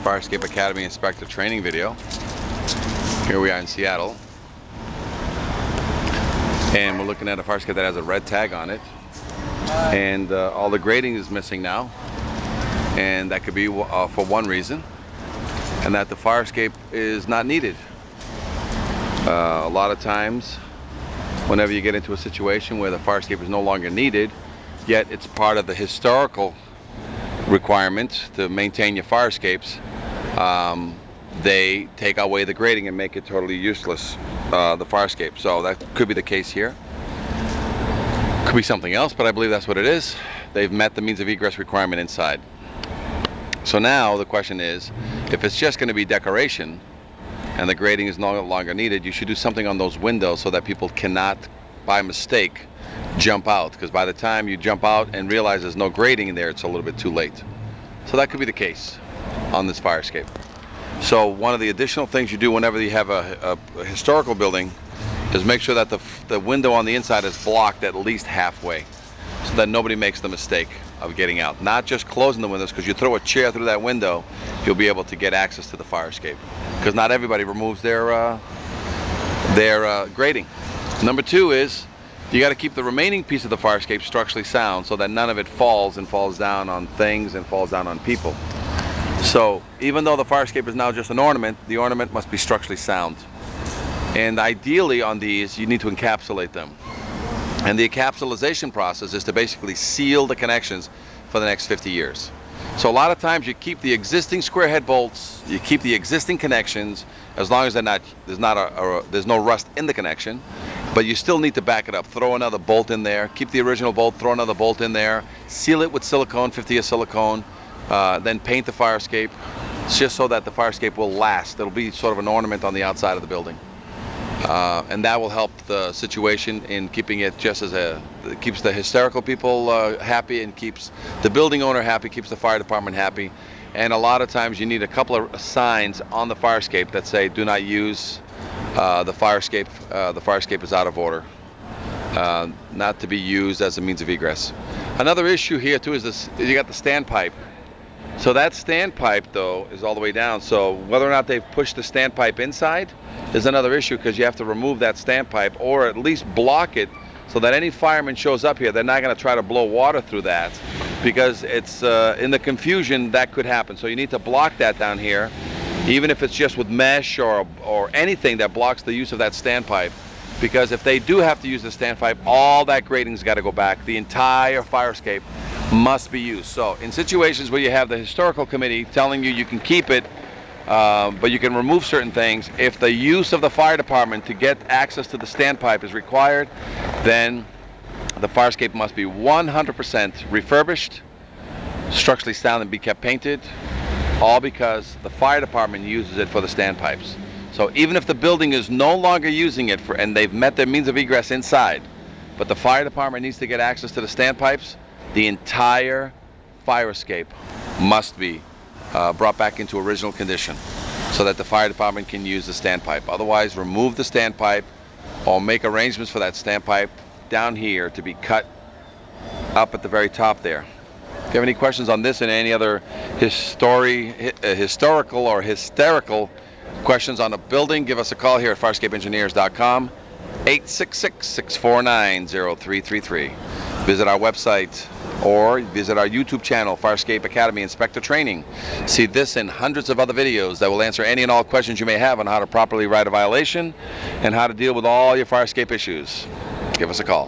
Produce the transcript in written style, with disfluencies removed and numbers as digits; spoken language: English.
Fire Escape Academy Inspector Training video. Here we are in Seattle, and we're looking at a fire escape that has a red tag on it, and all the grading is missing now, and that could be for one reason, and that the fire escape is not needed. A lot of times whenever you get into a situation where the fire escape is no longer needed, yet it's part of the historical requirement to maintain your fire escapes, they take away the grading and make it totally useless, the fire escape. So that could be the case here. Could be something else, but I believe that's what it is. They've met the means of egress requirement inside. So now the question is, if it's just going to be decoration and the grading is no longer needed, you should do something on those windows so that people cannot, by mistake, jump out, because by the time you jump out and realize there's no grading in there, it's a little bit too late. So that could be the case on this fire escape. So one of the additional things you do whenever you have a historical building is make sure that the window on the inside is blocked at least halfway, so that nobody makes the mistake of getting out. Not just closing the windows, because you throw a chair through that window, you'll be able to get access to the fire escape, because not everybody removes their grading. Number two is, you got to keep the remaining piece of the fire escape structurally sound so that none of it falls down on things and falls down on people. So even though the fire escape is now just an ornament, the ornament must be structurally sound. And ideally on these, you need to encapsulate them. And the encapsulation process is to basically seal the connections for the next 50 years. So a lot of times you keep the existing square head bolts, you keep the existing connections, as long as there's no rust in the connection, but you still need to back it up. Throw another bolt in there, keep the original bolt, throw another bolt in there, seal it with silicone, 50-year silicone, then paint the fire escape. It's just so that the fire escape will last. It'll be sort of an ornament on the outside of the building. And that will help the situation in keeping it just as it keeps the hysterical people happy, and keeps the building owner happy, keeps the fire department happy. And a lot of times you need a couple of signs on the fire escape that say, do not use the fire escape. The fire escape is out of order, not to be used as a means of egress. Another issue here too is this: you got the standpipe. So that standpipe though is all the way down. So whether or not they've pushed the standpipe inside is another issue, because you have to remove that standpipe, or at least block it so that any fireman shows up here, they're not going to try to blow water through that, because it's in the confusion that could happen. So you need to block that down here, even if it's just with mesh or anything that blocks the use of that standpipe, because if they do have to use the standpipe, all that grading's got to go back. The entire fire escape must be used. So in situations where you have the historical committee telling you can keep it, but you can remove certain things, if the use of the fire department to get access to the standpipe is required, then the fire escape must be 100% refurbished, structurally sound, and be kept painted, all because the fire department uses it for the standpipes. So even if the building is no longer using it and they've met their means of egress inside, but the fire department needs to get access to the standpipes, the entire fire escape must be brought back into original condition so that the fire department can use the standpipe. Otherwise, remove the standpipe or make arrangements for that standpipe down here to be cut up at the very top there. If you have any questions on this and any other historical or hysterical questions on a building, give us a call here at firescapeengineers.com, 866-649-0333. Visit our website or visit our YouTube channel, Fire Escape Academy Inspector Training. See this and hundreds of other videos that will answer any and all questions you may have on how to properly write a violation and how to deal with all your fire escape issues. Give us a call.